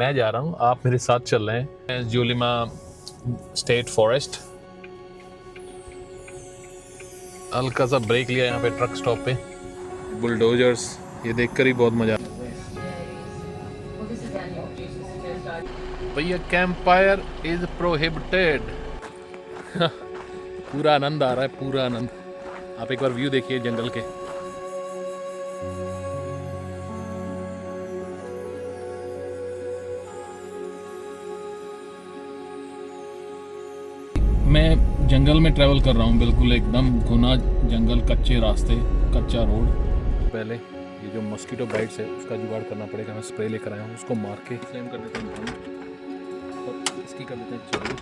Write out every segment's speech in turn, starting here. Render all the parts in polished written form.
मैं जा रहा हूँ, आप मेरे साथ चल रहे हैं। जोलीमा स्टेट फॉरेस्ट। हल्का सा ब्रेक लिया यहाँ पे ट्रक स्टॉप पे। बुलडोजर्स ये देखकर ही बहुत मजा। भैया कैंपफायर इज प्रोहिबिटेड। पूरा आनंद आ रहा है, पूरा आनंद। आप एक बार व्यू देखिए जंगल के। मैं जंगल में ट्रैवल कर रहा हूँ, बिल्कुल एकदम घुना जंगल, कच्चे रास्ते, कच्चा रोड। पहले ये जो मॉस्किटो बाइट्स है उसका जुगाड़ करना पड़ेगा। मैं स्प्रे लेकर आया हूँ, उसको मार के फ्लेम कर देते हैं और इसकी कर देते हैं चालू।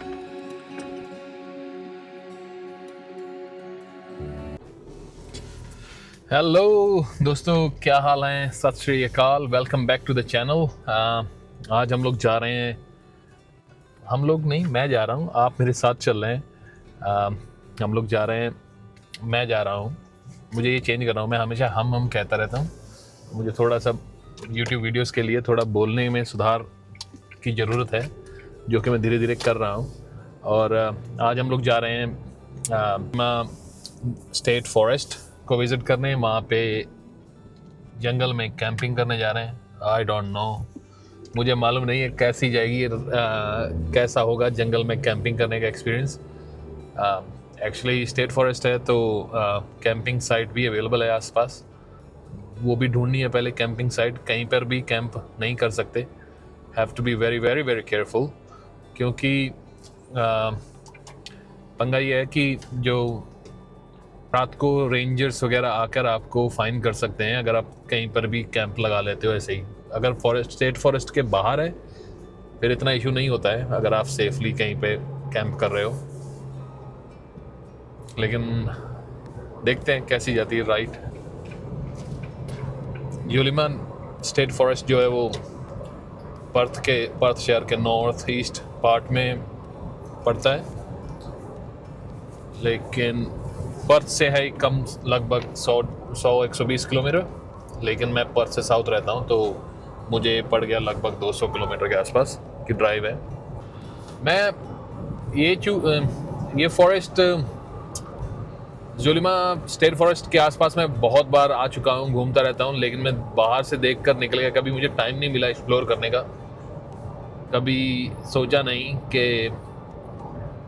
हेलो दोस्तों, क्या हाल है? Sat Sri Akal, welcome back to the channel. आज हम लोग जा रहे हैं, हम लोग नहीं, मैं जा रहा हूँ, आप मेरे साथ चल रहे हैं। हम लोग जा रहे हैं, मैं जा रहा हूँ। मुझे ये चेंज कर रहा हूँ, मैं हमेशा हम कहता रहता हूँ। मुझे थोड़ा सा YouTube वीडियोस के लिए थोड़ा बोलने में सुधार की ज़रूरत है, जो कि मैं धीरे धीरे कर रहा हूँ। और आज हम लोग जा रहे हैं स्टेट फॉरेस्ट को विज़िट करने। वहाँ पे जंगल में कैंपिंग करने जा रहे हैं। आई डोंट नो, मुझे मालूम नहीं है कैसी जाएगी, कैसा होगा जंगल में कैंपिंग करने का एक्सपीरियंस। एक्चुअली स्टेट फॉरेस्ट है तो कैंपिंग साइट भी अवेलेबल है आसपास, वो भी ढूंढनी है पहले। कैंपिंग साइट कहीं पर भी कैंप नहीं कर सकते, have to be very very very careful, क्योंकि पंगा ये है कि जो रात को रेंजर्स वगैरह आकर आपको फाइन कर सकते हैं अगर आप कहीं पर भी कैंप लगा लेते हो ऐसे ही। अगर स्टेट फॉरेस्ट के बाहर है फिर इतना इशू नहीं होता है, अगर आप सेफली कहीं पे कैंप कर रहे हो। लेकिन देखते हैं कैसी जाती है राइड। जोलीमा स्टेट फॉरेस्ट जो है वो पर्थ शहर के नॉर्थ ईस्ट पार्ट में पड़ता है, लेकिन पर्थ से है कम, लगभग 100-120 किलोमीटर। लेकिन मैं पर्थ से साउथ रहता हूँ तो मुझे पड़ गया लगभग 200 किलोमीटर के आसपास की ड्राइव है। मैं ये फॉरेस्ट जोलीमा स्टेट फॉरेस्ट के आसपास मैं बहुत बार आ चुका हूँ, घूमता रहता हूँ, लेकिन मैं बाहर से देख कर निकल गया। कभी मुझे टाइम नहीं मिला एक्सप्लोर करने का, कभी सोचा नहीं कि,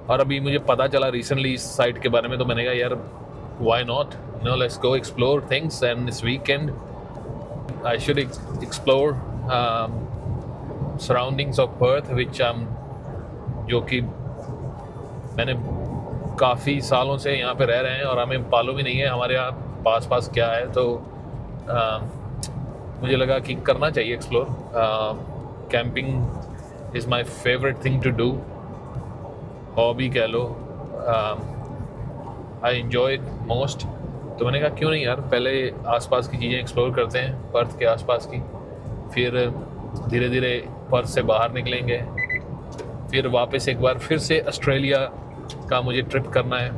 और अभी मुझे पता चला रिसेंटली इस साइट के बारे में, तो मैंने कहा यार why not, no let's go explore things. And this weekend I should explore surroundings of Perth which जो कि मैंने काफ़ी सालों से यहाँ पे रह रहे हैं और हमें मालूम ही नहीं है हमारे यहाँ पास क्या है। तो मुझे लगा कि करना चाहिए explore. Camping is my favourite thing to do, hobby कह लो, आई एन्जॉय इट मोस्ट। तो मैंने कहा क्यों नहीं यार, पहले आसपास की चीज़ें एक्सप्लोर करते हैं, पर्थ के आसपास की, फिर धीरे धीरे पर्थ से बाहर निकलेंगे, फिर वापस एक बार फिर से ऑस्ट्रेलिया का मुझे ट्रिप करना है,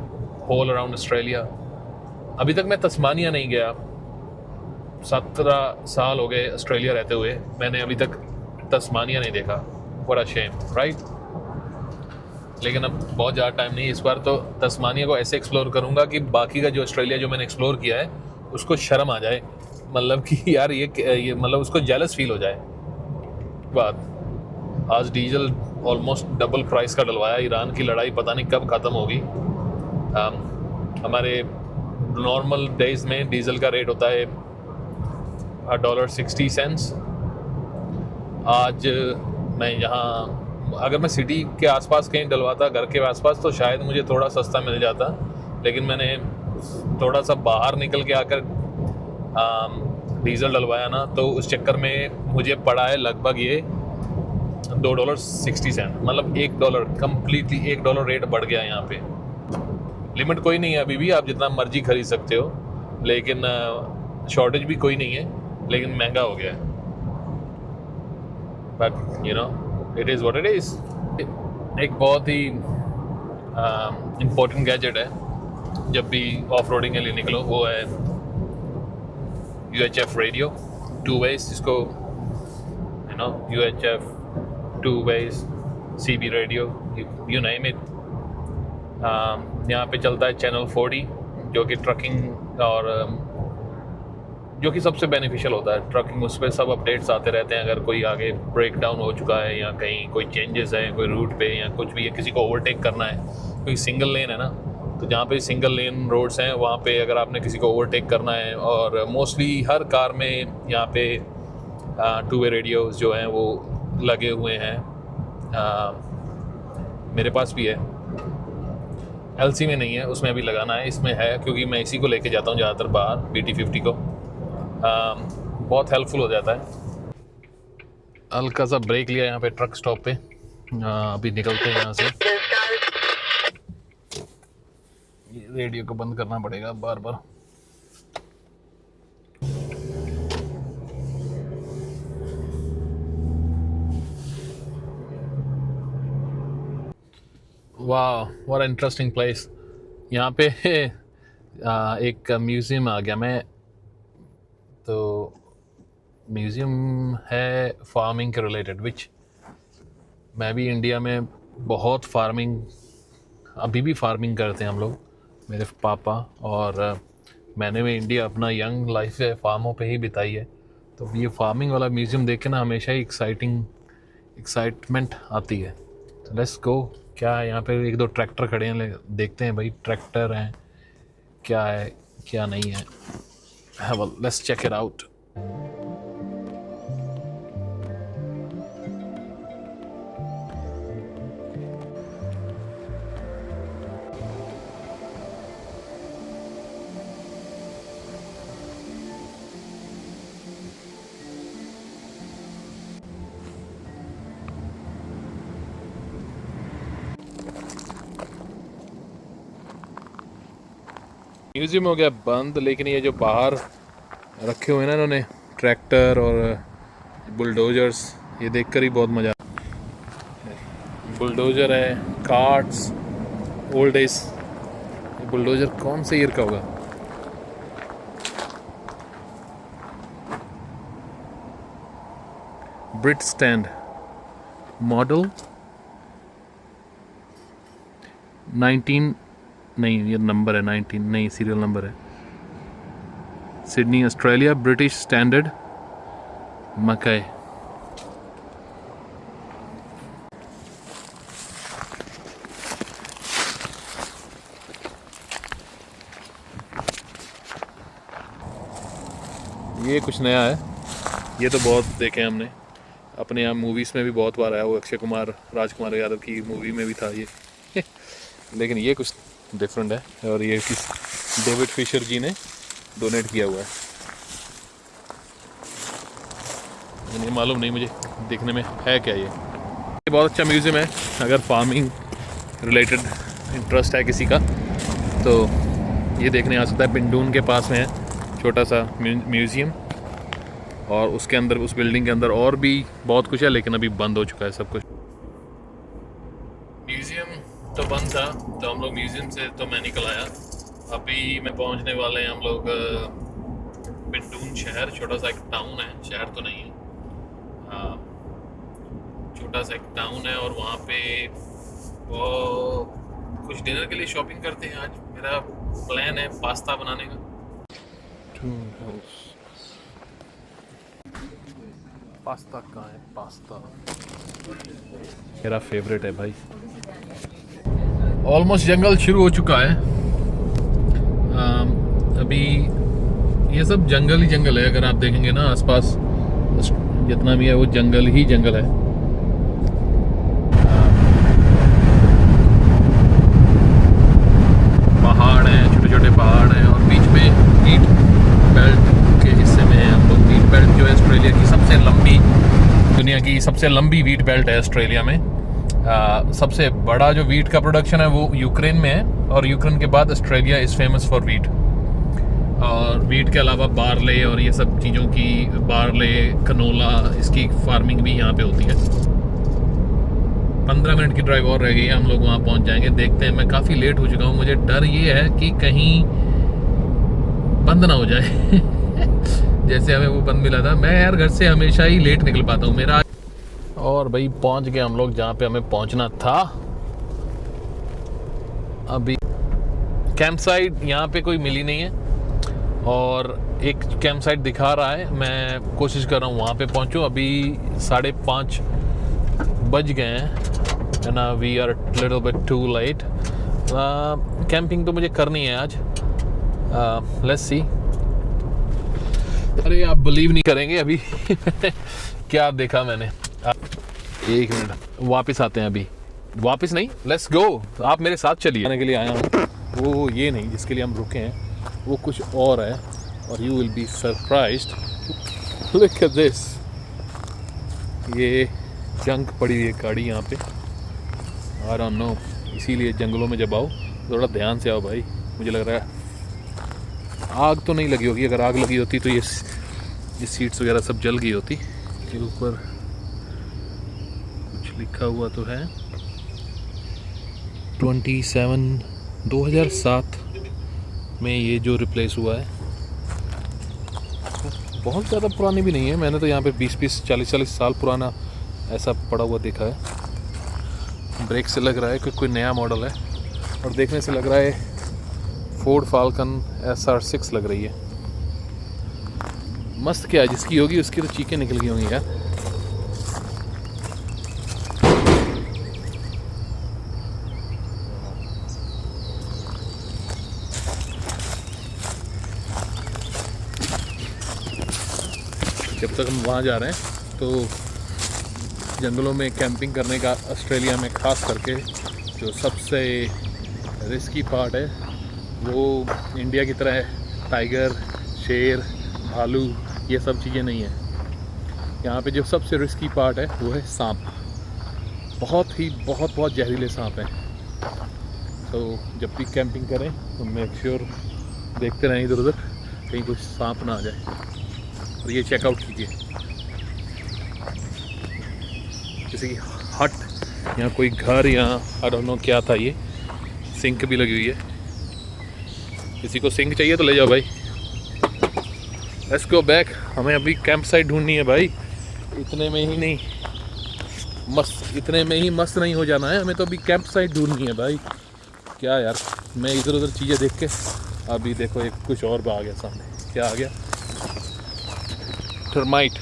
होल अराउंड ऑस्ट्रेलिया। अभी तक मैं तस्मानिया नहीं गया, 17 साल हो गए ऑस्ट्रेलिया रहते हुए, मैंने अभी तक तस्मानिया नहीं देखा। बड़ा शेम, राइट? लेकिन अब बहुत ज़्यादा टाइम नहीं, इस बार तो तस्मानिया को ऐसे एक्सप्लोर करूँगा कि बाकी का जो ऑस्ट्रेलिया जो मैंने एक्सप्लोर किया है उसको शर्म आ जाए, मतलब कि यार ये मतलब उसको जेलस फील हो जाए। बात आज डीजल ऑलमोस्ट डबल प्राइस का डलवाया। ईरान की लड़ाई पता नहीं कब ख़त्म होगी। हमारे नॉर्मल डेज में डीजल का रेट होता है $1.60। आज मैं यहाँ, अगर मैं सिटी के आसपास कहीं डलवाता, घर के आसपास, तो शायद मुझे थोड़ा सस्ता मिल जाता। लेकिन मैंने थोड़ा सा बाहर निकल के आकर डीजल डलवाया ना, तो उस चक्कर में मुझे पड़ा है लगभग ये $2.60, मतलब $1, कम्प्लीटली $1 रेट बढ़ गया यहाँ पे। लिमिट कोई नहीं है अभी भी, आप जितना मर्जी खरीद सकते हो, लेकिन शॉर्टेज भी कोई नहीं है, लेकिन महंगा हो गया है। But you know it is what it is. एक बहुत ही इम्पोर्टेंट गैजेट है जब भी ऑफ रोडिंग के लिए निकलो, वो है UHF रेडियो, 2 ways, जिसको UHF two ways, CB radio, you name it. यहाँ पे चलता है चैनल 40 जो कि ट्रकिंग और जो कि सबसे बेनिफिशियल होता है ट्रकिंग। उस पर सब अपडेट्स आते रहते हैं। अगर कोई आगे ब्रेक डाउन हो चुका है या कहीं कोई चेंजेस है कोई रूट पे या कुछ भी है, किसी को ओवरटेक करना है, क्योंकि सिंगल लेन है ना, तो जहाँ पे सिंगल लेन रोड्स हैं वहाँ पे अगर आपने किसी को ओवरटेक करना है, और मोस्टली हर कार में यहाँ पे टू वे रेडियोज़ जो हैं वो लगे हुए हैं। मेरे पास भी है, LC में नहीं है, उसमें अभी लगाना है। इसमें है क्योंकि मैं इसी को लेके जाता हूँ ज़्यादातर बाहर, BT50 को। बहुत हेल्पफुल हो जाता है। हल्का सा ब्रेक लिया यहाँ पे ट्रक स्टॉप पे। अभी निकलते हैं यहाँ से। ये रेडियो को बंद करना पड़ेगा बार बार। वाह, व्हाट इंटरेस्टिंग प्लेस। यहाँ पे एक म्यूज़ियम आ गया मैं। तो म्यूज़ियम है फार्मिंग के रिलेटेड, विच मैं भी इंडिया में बहुत फार्मिंग, अभी भी फार्मिंग करते हैं हम लोग, मेरे पापा और मैंने भी इंडिया अपना यंग लाइफ है फार्मों पे ही बिताई है। तो ये फार्मिंग वाला म्यूज़ियम देख के ना हमेशा ही एक्साइटमेंट आती है। तो लेट्स गो। क्या है यहाँ पे, एक दो ट्रैक्टर खड़े हैं, देखते हैं भाई ट्रैक्टर हैं क्या है क्या नहीं है। Let's check it out. Museum हो गया बंद, लेकिन ये जो बाहर रखे हुए हैं ना इन्होंने ट्रैक्टर और बुलडोजर्स, ये देखकर ही बहुत मज़ा। बुलडोजर है, कार्ट्स, ओल्ड एज। बुलडोजर कौन से ईयर का होगा? ब्रिट स्टैंड मॉडल 19, नहीं ये नंबर है 19, नहीं सीरियल नंबर है। सिडनी ऑस्ट्रेलिया, ब्रिटिश स्टैंडर्ड मकई। ये कुछ नया है, ये तो बहुत देखे हैं हमने अपने यहाँ मूवीज़ में भी बहुत बार आया, वो अक्षय कुमार राजकुमार यादव की मूवी में भी था ये लेकिन ये कुछ डिफरेंट है, और ये किस डेविड फिशर जी ने डोनेट किया हुआ है। नहीं मालूम नहीं मुझे, देखने में है क्या ये बहुत अच्छा म्यूज़ियम है। अगर फार्मिंग रिलेटेड इंटरेस्ट है किसी का तो ये देखने आ सकता है। पिंडून के पास में है छोटा सा म्यूज़ियम, और उसके अंदर, उस बिल्डिंग के अंदर और भी बहुत कुछ है, लेकिन अभी बंद हो चुका है सब कुछ। म्यूज़ियम तो बंद था, तो हम लोग म्यूज़ियम से तो मैं निकल आया। अभी मैं पहुंचने वाले हैं हम लोग पिंडून शहर। छोटा सा एक टाउन है, शहर तो नहीं है, छोटा सा एक टाउन है, और वहाँ पे वो कुछ डिनर के लिए शॉपिंग करते हैं। आज मेरा प्लान है पास्ता बनाने का। पास्ता कहाँ है? पास्ता मेरा फेवरेट है भाई। ऑलमोस्ट जंगल शुरू हो चुका है। अभी ये सब जंगल ही जंगल है। अगर आप देखेंगे ना आसपास जितना भी है वो जंगल ही जंगल है। पहाड़ हैं, छोटे छोटे पहाड़ हैं, और बीच में वीट बेल्ट के हिस्से में हम लोग। वीट बेल्ट जो है ऑस्ट्रेलिया की सबसे लंबी, दुनिया की सबसे लंबी वीट बेल्ट है ऑस्ट्रेलिया में। सबसे बड़ा जो वीट का प्रोडक्शन है वो यूक्रेन में है, और यूक्रेन के बाद Australia is famous for wheat. और वीट के अलावा बारले और ये सब चीज़ों की, बारले, कनोला, इसकी फार्मिंग भी यहाँ पे होती है। 15 मिनट की ड्राइव और रह गई है, हम लोग वहाँ पहुँच जाएंगे। देखते हैं, मैं काफ़ी लेट हो चुका हूँ। मुझे डर ये है कि कहीं बंद ना हो जाए जैसे हमें वो बंद मिला था। मैं यार घर से हमेशा ही लेट निकल पाता हूँ। मेरा और भाई पहुंच गए हम लोग जहाँ पे हमें पहुंचना था। अभी कैंप साइट यहाँ पे कोई मिली नहीं है, और एक कैंप साइट दिखा रहा है, मैं कोशिश कर रहा हूँ वहाँ पे पहुँचूँ। अभी 5:30 बज गए हैं and we are little bit too late. Camping तो मुझे करनी है आज, लेट्स सी। अरे आप बिलीव नहीं करेंगे अभी क्या देखा मैंने। एक मिनट, वापस आते हैं। अभी वापस नहीं, लेट्स गो, आप मेरे साथ चलिए। आने के लिए आया हूँ, वो ये नहीं जिसके लिए हम रुके हैं, वो कुछ और है, और you will be surprised. Look at this, ये जंक पड़ी हुई है गाड़ी यहाँ पे, आई डोंट नो। इसीलिए जंगलों में जब आओ थोड़ा ध्यान से आओ भाई। मुझे लग रहा है आग तो नहीं लगी होगी, अगर आग लगी होती तो ये सीट्स वगैरह सब जल गई होती। के ऊपर कुछ लिखा हुआ तो है 2007 में ये जो रिप्लेस हुआ है। बहुत ज़्यादा पुरानी भी नहीं है, मैंने तो यहाँ पे 20 40 साल पुराना ऐसा पड़ा हुआ देखा है। ब्रेक से लग रहा है कि कोई नया मॉडल है, और देखने से लग रहा है फोर्ड फाल्कन SR6 लग रही है। मस्त, क्या जिसकी होगी उसकी तो चीखें निकल गई होंगी यार। जब तक हम वहाँ जा रहे हैं तो जंगलों में कैंपिंग करने का ऑस्ट्रेलिया में ख़ास करके जो सबसे रिस्की पार्ट है, वो इंडिया की तरह टाइगर, शेर, भालू ये सब चीज़ें नहीं है। यहाँ पे जो सबसे रिस्की पार्ट है वो है सांप। बहुत जहरीले सांप हैं। तो जब भी कैंपिंग करें तो मेक श्योर देखते रहें इधर उधर, कहीं कुछ सांप ना आ जाए। और ये चेकआउट कीजिए, किसी की हट या कोई घर या आई डोंट नो क्या था, ये सिंक भी लगी हुई है। किसी को सिंक चाहिए तो ले जाओ भाई। लेट्स गो बैक, हमें अभी कैंप साइट ढूंढनी है भाई। इतने में ही मस्त नहीं हो जाना है, हमें तो अभी कैंप साइट ढूंढनी है भाई। क्या यार, मैं इधर उधर चीज़ें देख के अभी देखो एक कुछ और आ गया सामने। क्या आ गया? टर्माइट।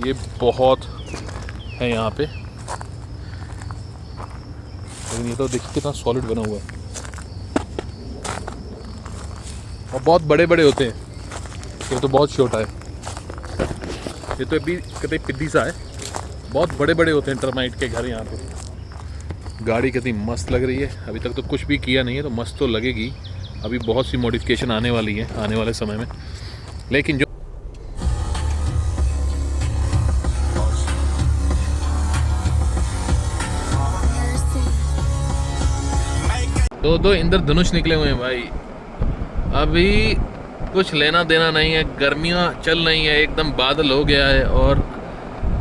ये बहुत है यहाँ पे, लेकिन ये तो देखिए कितना सॉलिड बना हुआ है, और बहुत बड़े बड़े होते हैं। ये तो बहुत छोटा है, ये तो अभी कितनी पिद्दी सा है। बहुत बड़े बड़े होते हैं टर्माइट के घर यहाँ पे। गाड़ी कितनी मस्त लग रही है। अभी तक तो कुछ भी किया नहीं है, तो मस्त तो लगेगी। अभी बहुत सी मॉडिफिकेशन आने वाली है आने वाले समय में, लेकिन जो दो इंद्रधनुष निकले हुए हैं भाई। अभी कुछ लेना देना नहीं है, गर्मियाँ चल रही है, एकदम बादल हो गया है, और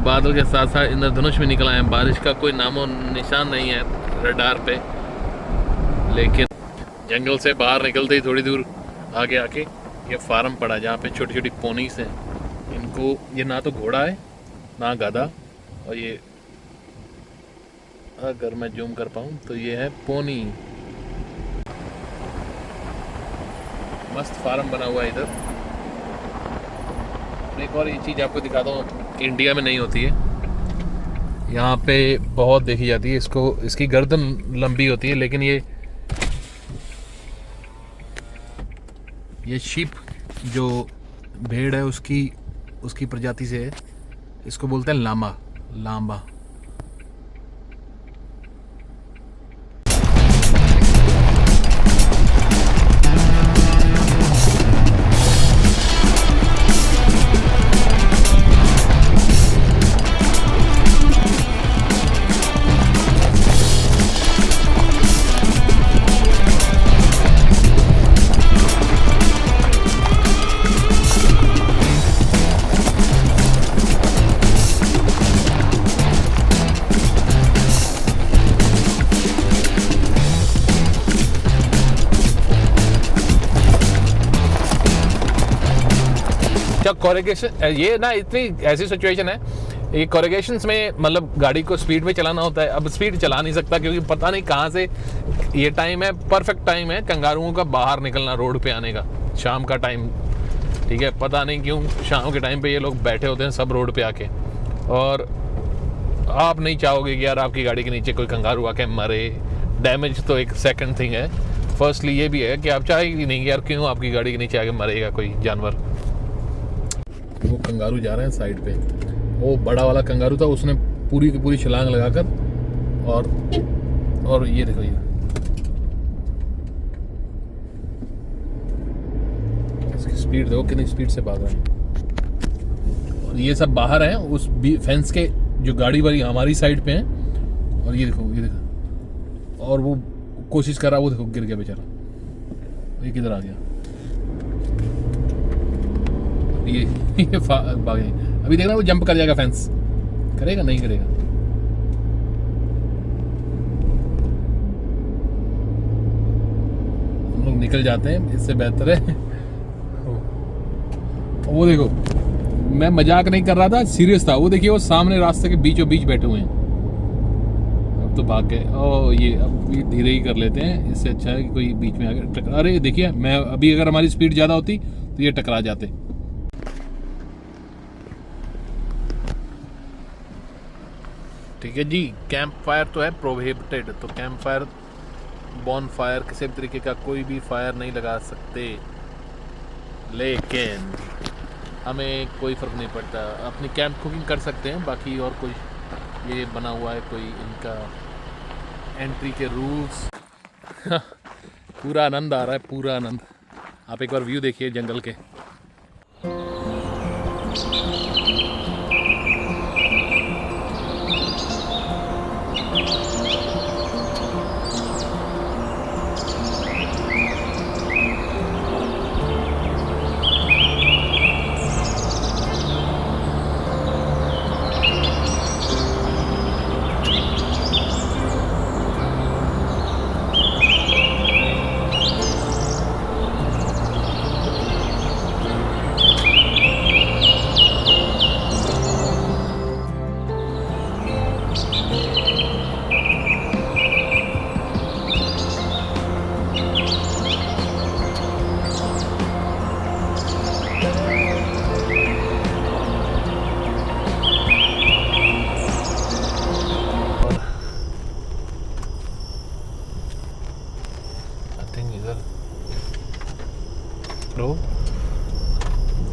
बादल के साथ साथ इंद्रधनुष भी निकला है। बारिश का कोई नामो निशान नहीं है रडार पे। लेकिन जंगल से बाहर निकलते ही थोड़ी दूर आगे आके ये फार्म पड़ा, जहाँ पे छोटी छोटी पोनीस हैं। इनको, ये ना तो घोड़ा है ना गधा, और ये अगर मैं जूम कर पाऊँ तो ये है पोनी। मस्त फार्म बना हुआ है इधर। एक और ये चीज़ आपको दिखाता हूँ, इंडिया में नहीं होती है, यहाँ पे बहुत देखी जाती है। इसकी गर्दन लंबी होती है, लेकिन ये शीप जो भेड़ है उसकी प्रजाति से है। इसको बोलते हैं लांबा। कोरिगेशन ये ना इतनी ऐसी सिचुएशन है, ये कोरिगेशंस में मतलब गाड़ी को स्पीड में चलाना होता है। अब स्पीड चला नहीं सकता क्योंकि पता नहीं कहाँ से ये टाइम है, परफेक्ट टाइम है कंगारुओं का बाहर निकलना रोड पे आने का, शाम का टाइम, ठीक है। पता नहीं क्यों शाम के टाइम पे ये लोग बैठे होते हैं सब रोड पे आके, और आप नहीं चाहोगे कि यार आपकी गाड़ी के नीचे कोई कंगारू आके मरे। डैमेज तो एक सेकंड थिंग है, फर्स्टली ये भी है कि आप चाहेंगे नहीं कि यार क्यों आपकी गाड़ी के नीचे आके मरेगा कोई जानवर। वो कंगारू जा रहे हैं साइड पे, वो बड़ा वाला कंगारू था, उसने पूरी की पूरी छलांग लगाकर, और ये देखो, ये इसकी स्पीड देखो कितनी स्पीड से भाग रहे हैं। और ये सब बाहर हैं उस फेंस के, जो गाड़ी वाली हमारी साइड पे हैं। और ये देखो, ये देखो, और वो कोशिश कर रहा, वो देखो गिर गया बेचारा, ये किधर आ गया, ये भागे। अभी देखना वो जंप कर जाएगा, फेंस करेगा नहीं करेगा। हम लोग निकल जाते हैं, इससे बेहतर है। वो देखो, मैं मजाक नहीं कर रहा था, सीरियस था। वो देखिए वो सामने रास्ते के बीचों बीच बैठे हुए हैं। अब तो भाग गए। ओ ये अब ये धीरे ही कर लेते हैं, इससे अच्छा है कि कोई बीच में आगे अरे देखिए, मैं अभी अगर हमारी स्पीड ज़्यादा होती तो ये टकरा जाते। ठीक है जी, कैंप फायर तो है प्रोहिबिटेड, तो कैंप फायर, बॉन फायर, किसी भी तरीके का कोई भी फायर नहीं लगा सकते, लेकिन हमें कोई फ़र्क नहीं पड़ता, अपनी कैंप कुकिंग कर सकते हैं। बाकी और कोई ये बना हुआ है कोई इनका एंट्री के रूल्स। पूरा आनंद आ रहा है, पूरा आनंद। आप एक बार व्यू देखिए जंगल के।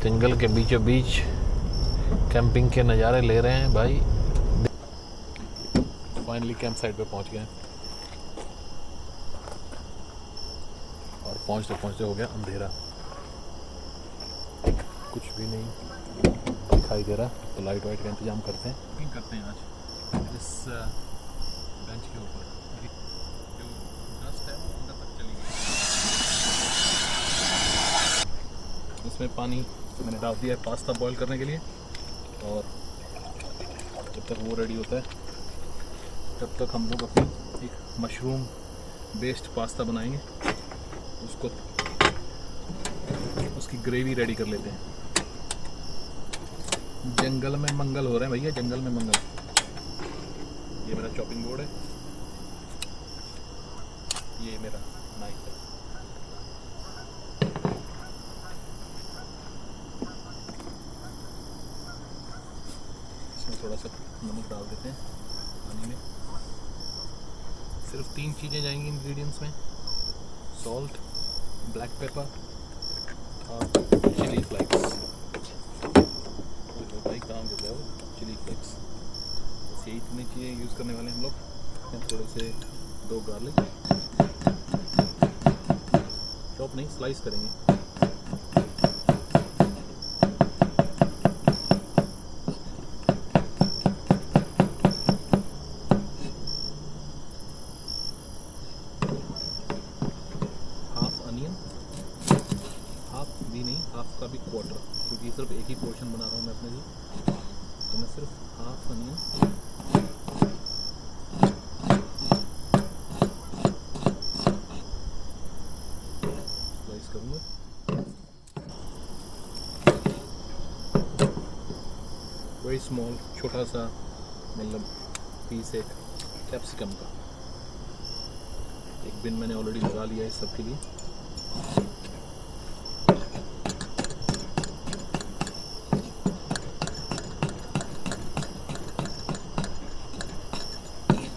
जंगल के बीचों बीच कैंपिंग के नज़ारे ले रहे हैं भाई। फाइनली कैंप साइट पे पहुंच गए और पहुंचते पहुंचते हो गया अंधेरा, कुछ भी नहीं दिखाई दे रहा। तो लाइट वाइट का इंतजाम करते हैं, कैंपिंग करते हैं आज इस बेंच के ऊपर। जो डस्ट है वो अंदर तक चली गई। इसमें पानी मैंने डाल दिया है पास्ता बॉईल करने के लिए, और जब तक वो रेडी होता है तब तक हम लोग अपनी एक मशरूम बेस्ड पास्ता बनाएंगे। उसकी ग्रेवी रेडी कर लेते हैं। जंगल में मंगल हो रहे हैं भैया, जंगल में मंगल। ये मेरा चॉपिंग बोर्ड है, ये मेरा नाइफ है। थोड़ा सा नमक डाल देते हैं पानी में। सिर्फ 3 चीज़ें जाएंगी इंग्रेडिएंट्स में, सॉल्ट, ब्लैक पेपर और चिली फ्लेक्स। भाई काम कर रहे हो, चिली फ्लेक्स, बस यही 3 चीज़ें यूज़ करने वाले हम लोग। थोड़े से 2 गार्लिक चॉप नहीं, स्लाइस करेंगे। हाफ का भी क्वार्टर, क्योंकि सिर्फ एक ही पोर्शन बना रहा हूँ मैं अपने लिए, तो मैं सिर्फ हाफ अनियन स्लाइस करूँगा। वेरी स्मॉल, छोटा सा मतलब पीस एक कैप्सिकम का। एक बिन मैंने ऑलरेडी लगा लिया है इस सब के लिए।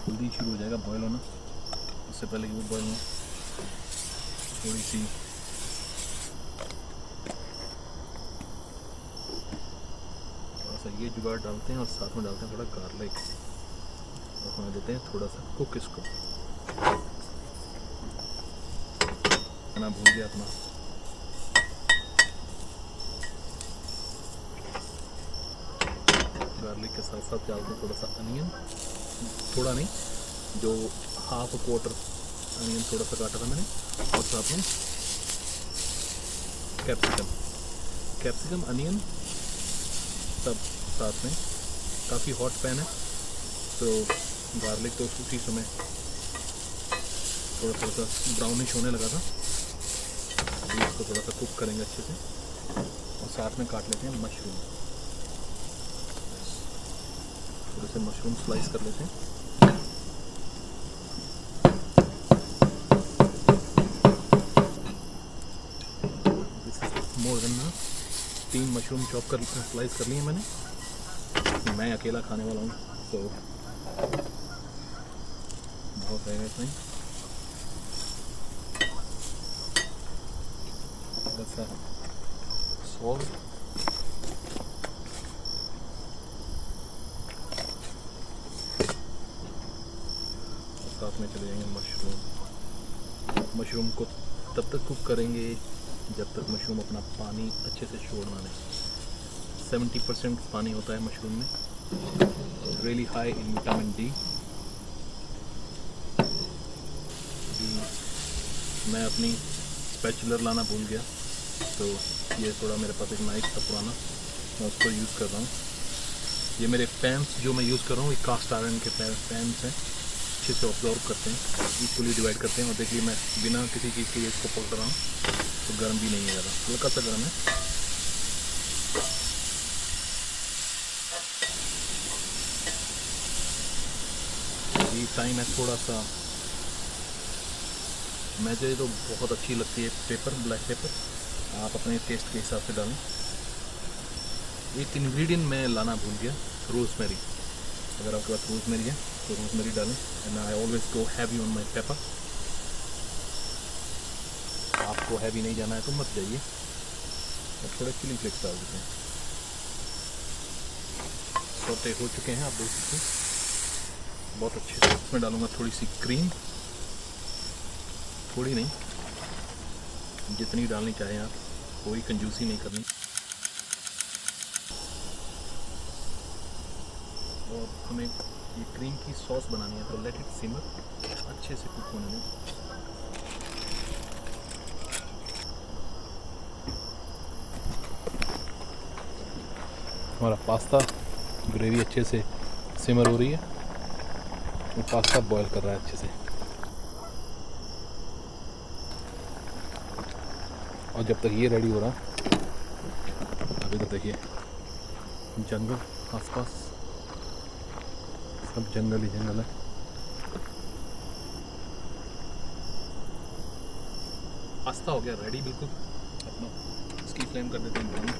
जल्दी शुरू हो जाएगा बॉयल होना, उससे पहले कि वो बॉयल हो। थोड़ी सी ये जुगाड़ डालते हैं और साथ में डालते हैं थोड़ा गार्लिक और होने देते हैं थोड़ा सा कुक इसको। खाना भूल गया अपना। गार्लिक के साथ साथ डालते हैं थोड़ा सा अनियन, थोड़ा नहीं, जो हाफ क्वार्टर अनियन थोड़ा सा काटा था मैंने, और साथ में कैप्सिकम अनियन सब साथ में। काफ़ी हॉट पैन है तो गार्लिक तो उसी समय थोड़ा सा ब्राउनिश होने लगा था, तो इसको थोड़ा सा कुक करेंगे अच्छे से। और साथ में काट लेते हैं मशरूम, थोड़े से मशरूम स्लाइस कर लेते हैं। मोर देन 3 मशरूम चॉप कर स्लाइस कर लिए मैंने, मैं अकेला खाने वाला हूँ तो बहुत है इसमें। थोड़ा सा सॉल्ट, साथ में चले जाएंगे मशरूम को तब तक कुक करेंगे जब तक मशरूम अपना पानी अच्छे से छोड़ना नहीं। 70% पानी होता है मशरूम में, really high in vitamin D. मैं अपनी स्पैचुलर लाना भूल गया, तो ये थोड़ा मेरे पास एक नाइफ था पुराना, मैं उसको यूज़ कर रहा हूँ। ये मेरे पैन्स जो मैं यूज़ कर रहा हूँ, ये कास्ट आयरन के पैन्स हैं, अच्छे से ऑब्जॉर्व करते हैं, इक्वली डिवाइड करते हैं। और देखिए मैं बिना किसी चीज़ के इसको पकड़ रहा हूँ, तो गर्म भी नहीं है ज़्यादा, हल्का सा गर्म है। ये टाइम है थोड़ा सा, मुझे तो बहुत अच्छी लगती है पेपर, ब्लैक पेपर, आप अपने टेस्ट के हिसाब से डालें। एक इंग्रेडिएंट मैं लाना भूल गया, रोज़मेरी। अगर आपके पास रोज़मेरी है तो रोज़मेरी डालें। And I always go heavy on my paper. आपको हैवी नहीं जाना है तो मत जाइए। और थोड़े चिली फ्लेक्स डाल देते हैं। सौते हो चुके हैं, आप देख सकते हैं बहुत अच्छे से। इसमें डालूंगा थोड़ी सी क्रीम, थोड़ी नहीं, जितनी डालनी चाहें आप, कोई कंजूसी नहीं करनी। और हमें ये क्रीम की सॉस बनानी है, तो लेट इट सिमर, अच्छे से कुक होने दें। हमारा पास्ता ग्रेवी अच्छे से सिमर हो रही है, वो पास्ता बॉईल कर रहा है अच्छे से। और जब तक ये रेडी हो रहा, अभी तो देखिए जंगल आसपास, सब जंगल ही जंगल है। पास्ता हो गया रेडी बिल्कुल अपना। इसकी फ्लेम कर देते हैं ब्राउन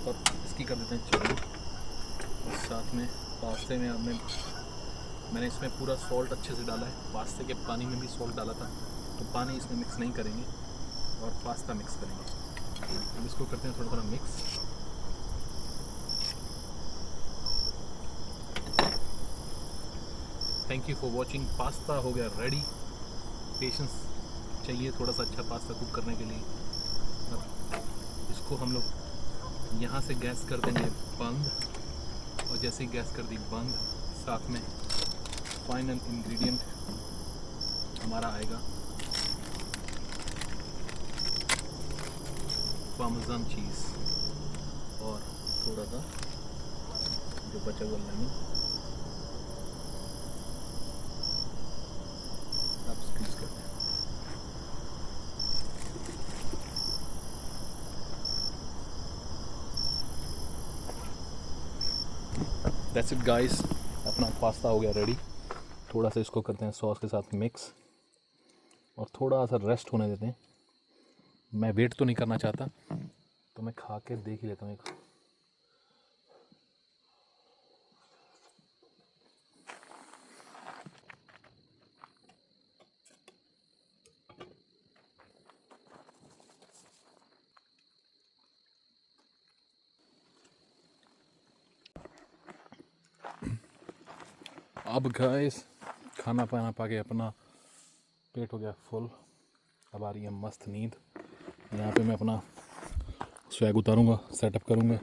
और इसकी कर देते हैं चालू। और साथ में पास्ते में मैंने इसमें पूरा सॉल्ट अच्छे से डाला है। पास्ते के पानी में भी सॉल्ट डाला था, तो पानी इसमें मिक्स नहीं करेंगे और पास्ता मिक्स करेंगे। अब इसको करते हैं थोड़ा थोड़ा mix. Thank you for watching. Pasta हो गया रेडी। पेशेंस चाहिए थोड़ा सा अच्छा पास्ता कुक करने के लिए। अब इसको हम लोग यहाँ से गैस कर देंगे बंद, और जैसे ही गैस कर दी बंद, साथ में फाइनल इंग्रेडिएंट हमारा आएगा पार्मेज़ान चीज़ और थोड़ा सा जो बचा हुआ लेमन। आप स्क्वीज करते हैं। दैट्स इट गाइस, अपना पास्ता हो गया रेडी। थोड़ा सा इसको करते हैं सॉस के साथ मिक्स और थोड़ा सा रेस्ट होने देते हैं। मैं वेट तो नहीं करना चाहता, तो मैं खा के देख ही लेता हूँ एक। अब गाइस खाना पाना पा के अपना पेट हो गया फुल। अब आ रही है मस्त नींद। यहाँ पे मैं अपना स्वैग उतारूँगा, सेटअप करूँगा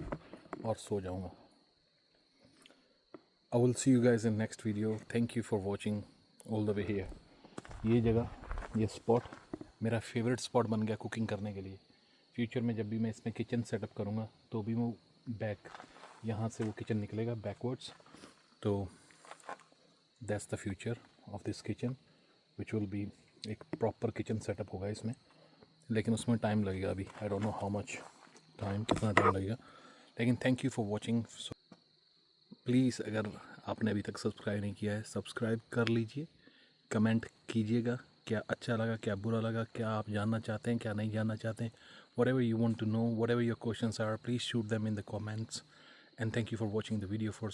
और सो जाऊँगा। I will see you guys in next video. Thank you for watching all the way here. ये जगह, ये स्पॉट मेरा फेवरेट स्पॉट बन गया कुकिंग करने के लिए। फ्यूचर में जब भी मैं इसमें किचन सेटअप करूँगा तो भी वो बैक, यहाँ से वो किचन निकलेगा बैकवर्ड्स। तो that's the future of this kitchen which will be एक प्रॉपर किचन सेटअप होगा इसमें। लेकिन उसमें टाइम लगेगा अभी, I don't know how much time, कितना टाइम लगेगा। लेकिन thank you for watching. Please अगर आपने अभी तक सब्सक्राइब नहीं किया है, सब्सक्राइब कर लीजिए। कमेंट कीजिएगा क्या अच्छा लगा, क्या बुरा लगा, क्या आप जानना चाहते हैं, क्या नहीं जानना चाहते हैं। whatever you want to know, whatever your questions are, please shoot them in the comments. And thank you for watching the video for